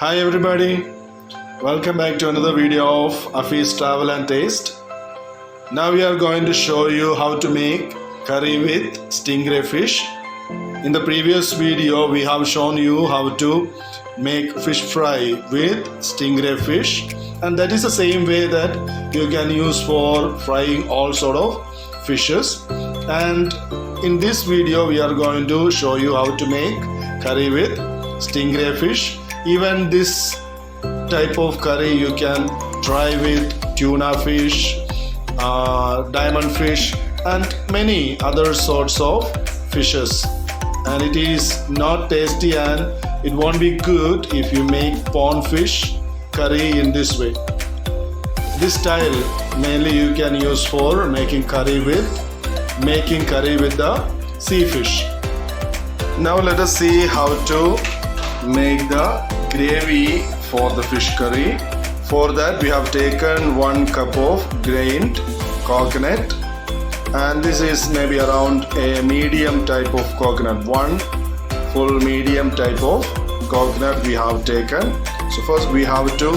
Hi everybody, welcome back to another video of Afi's Travel and Taste. Now we are going to show you how to make curry with stingray fish. In the previous video we have shown you how to make fish fry with stingray fish, and that is the same way that you can use for frying all sort of fishes. And in this video we are going to show you how to make curry with stingray fish. Even this type of curry you can try with tuna fish, diamond fish and many other sorts of fishes, and it is not tasty and it won't be good if you make pond fish curry in this way. This style mainly you can use for making curry with the sea fish. Now let us see how to make the gravy for the fish curry. For that we have taken 1 cup of grained coconut, and this is maybe around a medium type of coconut. 1 full medium type of coconut we have taken. So first we have to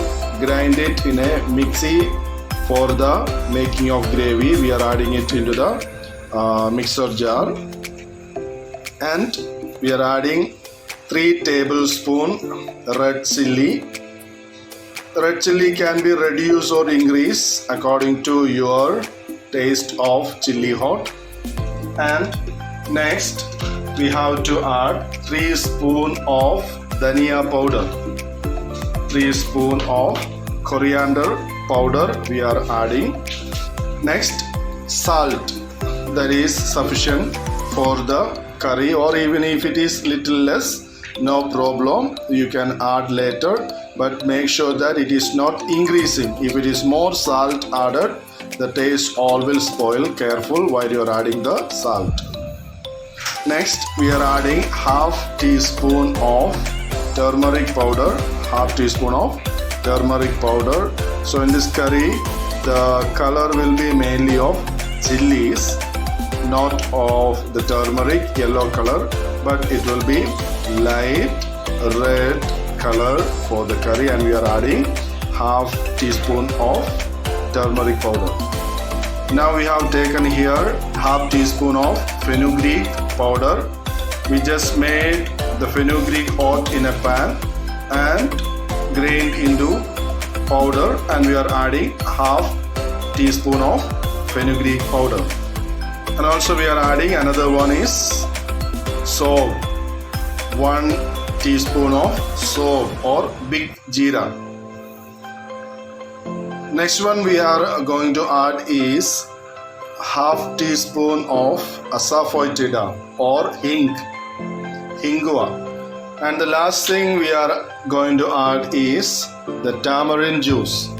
grind it in a mixie. For the making of gravy we are adding it into the mixer jar, and we are adding 3 tablespoons red chilli. Red chilli can be reduced or increased according to your taste of chili hot. And next we have to add 3 spoons of dhania powder, 3 spoons of coriander powder we are adding. Next salt, that is sufficient for the curry, or even if it is little less, no problem, you can add later, but make sure that it is not increasing. If it is more salt added, the taste all will spoil. Careful while you are adding the salt. Next we are adding half teaspoon of turmeric powder, half teaspoon of turmeric powder. So in this curry the color will be mainly of chilies, not of the turmeric yellow color, but it will be light red color for the curry, and we are adding half teaspoon of turmeric powder. Now we have taken here half teaspoon of fenugreek powder. We just made the fenugreek hot in a pan and grained into powder, and we are adding half teaspoon of fenugreek powder. And also we are adding another one is soap, 1 teaspoon of soap or big jeera. Next one we are going to add is half teaspoon of asafoetida or hingua. And the last thing we are going to add is the tamarind juice.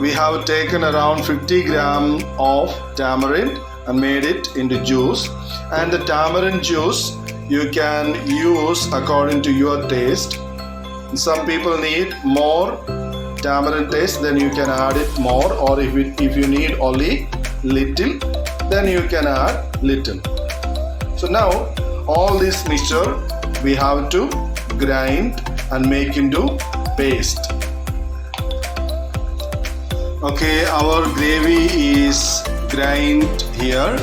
We have taken around 50 grams of tamarind and made it into juice, and the tamarind juice you can use according to your taste. Some people need more tamarind taste, then you can add it more, or if you need only little, then you can add little. So now all this mixture we have to grind and make into paste. Okay, our gravy is grind here.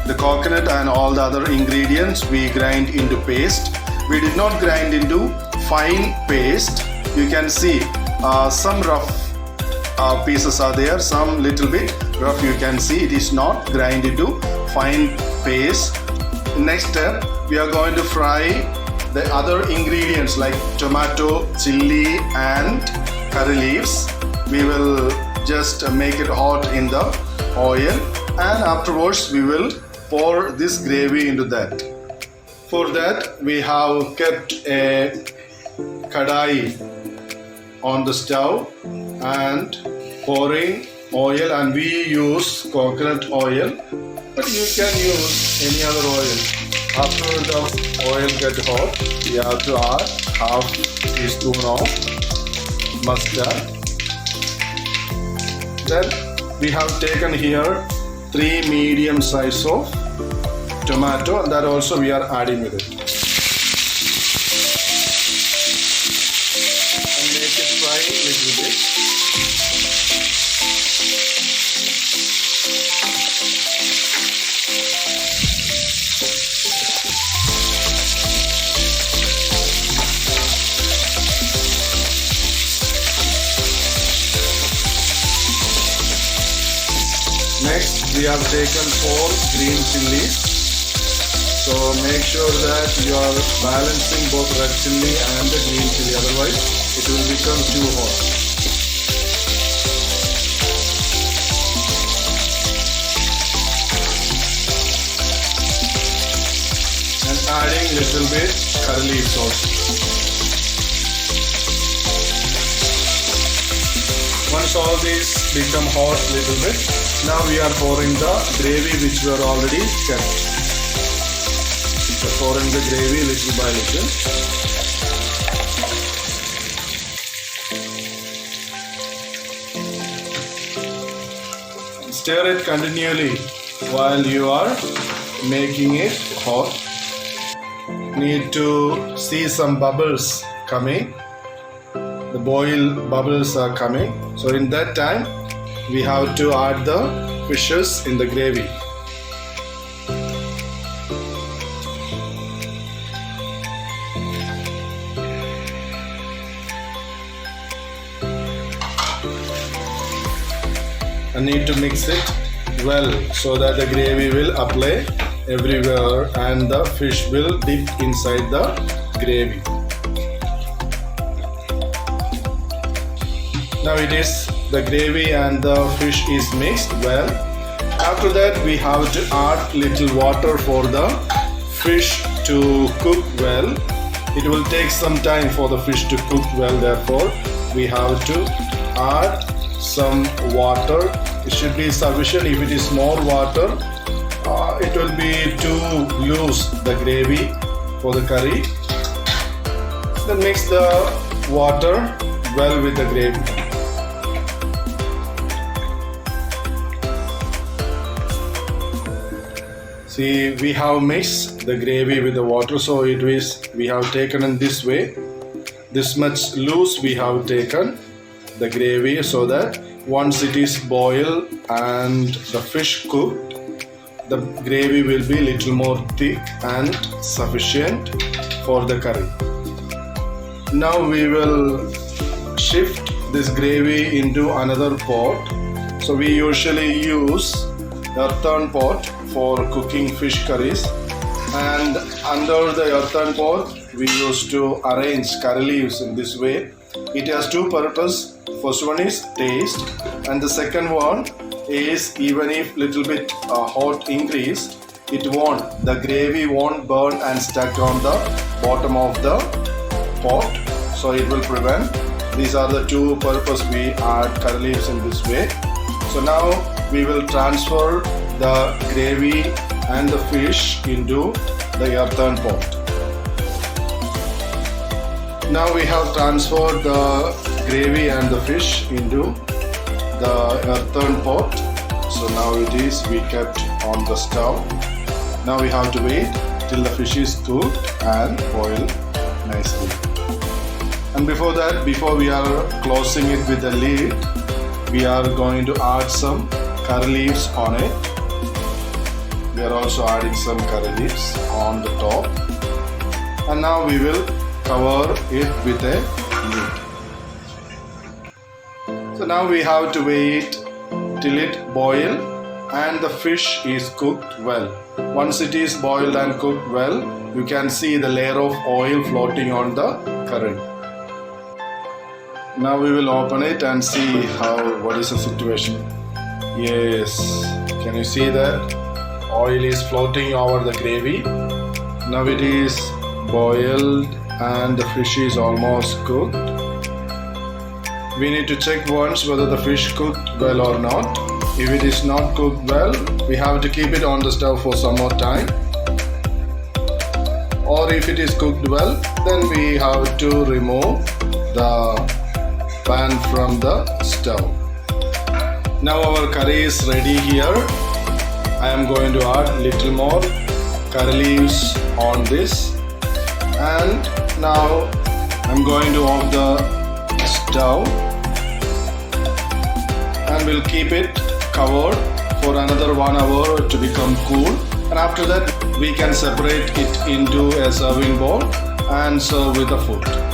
The coconut and all the other ingredients we grind into paste. We did not grind into fine paste. You can see some rough pieces are there, some little bit rough. You can see it is not grind into fine paste. Next step we are going to fry the other ingredients like tomato, chili and curry leaves. We will just make it hot in the oil, and afterwards we will pour this gravy into that. For that we have kept a kadai on the stove and pouring oil, and we use coconut oil, but you can use any other oil. After the oil get hot, we have to add half teaspoon of mustard. Then we have taken here 3 medium size of tomato, and that also we are adding with it. we have taken 4 green chilies. So make sure that you are balancing both red chili and the green chili, otherwise it will become too hot. And adding little bit curry leaves also. Once all these become hot little bit, now we are pouring the gravy which we are already kept. So pouring the gravy little by little. Stir it continually while you are making it hot. Need to see some bubbles coming. The boil bubbles are coming. So in that time, we have to add the fishes in the gravy. I need to mix it well so that the gravy will apply everywhere and the fish will dip inside the gravy. Now the gravy and the fish is mixed well. After that we have to add little water for the fish to cook well. It will take some time for the fish to cook well, therefore we have to add some water. It should be sufficient. If it is more water, it will be too loose, the gravy for the curry. Then mix the water well with the gravy. See, we have mixed the gravy with the water, so we have taken in this way. This much loose we have taken the gravy, so that once it is boiled and the fish cooked, the gravy will be little more thick and sufficient for the curry. Now we will shift this gravy into another pot. So we usually use earthen pot for cooking fish curries, and under the earthen pot we used to arrange curry leaves in this way. It has two purposes. First one is taste, and the second one is even if little bit hot increase, the gravy won't burn and stuck on the bottom of the pot, so it will prevent. These are the two purposes we add curry leaves in this way. So now we will transfer the gravy and the fish into the earthen pot. Now we have transferred the gravy and the fish into the earthen pot. So now we kept on the stove. Now we have to wait till the fish is cooked and boiled nicely. And before that, before we are closing it with the lid, we are going to add some curry leaves on it. We are also adding some curry leaves on the top. And now we will cover it with a lid. So now we have to wait till it boils and the fish is cooked well. Once it is boiled and cooked well, you can see the layer of oil floating on the curry. Now we will open it and see what is the situation. Yes, can you see that? Oil is floating over the gravy. Now it is boiled and the fish is almost cooked. We need to check once whether the fish cooked well or not. If it is not cooked well, we have to keep it on the stove for some more time. Or if it is cooked well, then we have to remove the pan from the stove. Now our curry is ready here. I am going to add little more curry leaves on this, and now I'm going to off the stove and we'll keep it covered for another 1 hour to become cool, and after that we can separate it into a serving bowl and serve with the food.